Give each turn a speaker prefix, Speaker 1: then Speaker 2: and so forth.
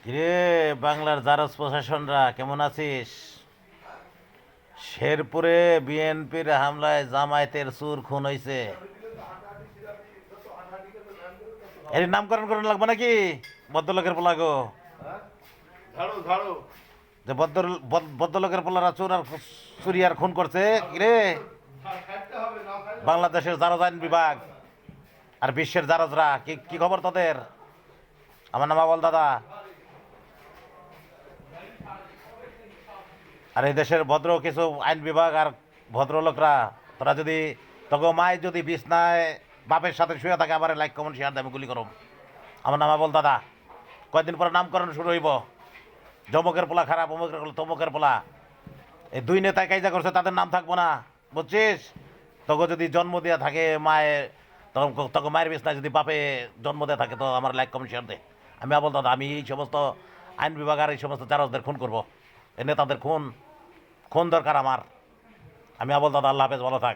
Speaker 1: কিরে বাংলার জারজ প্রশাসনরা কেমন আছিস? শেরপুরে বিএনপির হামলায় জামায়াতের চুর খুন হয়েছে। এর নামকরণ করুন লাগবে নাকি? ভদ্রলোকের পোলা গো,
Speaker 2: ঝাড়ু ঝাড়ু
Speaker 1: যে ভদ্রলোকের পোলারা চোর আর চুরি আর খুন করছে। কিরে
Speaker 2: খাইতে হবে না খাইলে
Speaker 1: বাংলাদেশের জারজ আইন বিভাগ আর বিশ্বের জারজরা কি কি খবর তাদের? আমার নাম আবল দাদা। আর এই দেশের ভদ্র কিছু আইন বিভাগ আর ভদ্রলোকরা, তোরা যদি তোকে মায় যদি বিছনায় বাপের সাথে শুয়ে থাকে, আবার লাইক কমেন্ট শেয়ার দেবে গুলি করো। আমার নাম আবল দাদা। কয়েকদিন পরে নামকরণ শুরু হইব। জমকের পোলা খারাপ, অমুকের তমুকের পোলা, এই দুই নেতায় কাইজা করছে, তাদের নাম থাকবো না, বুঝছিস? তোকে যদি জন্ম দেওয়া থাকে মায়ে, তখন তোকে মায়ের বিছনায় যদি বাপে জন্ম দেওয়া থাকে, তো আমার লাইক কমেন্ট শেয়ার দে। আমি আবল দাদা, আমি এই সমস্ত আইন বিভাগ আর এই সমস্ত চারজদের খুন করবো। এই নেতাদের খুন খুন দরকার আমার। আমি আবল দাদা, আল্লাহ হাফেজ, ভালো থাক।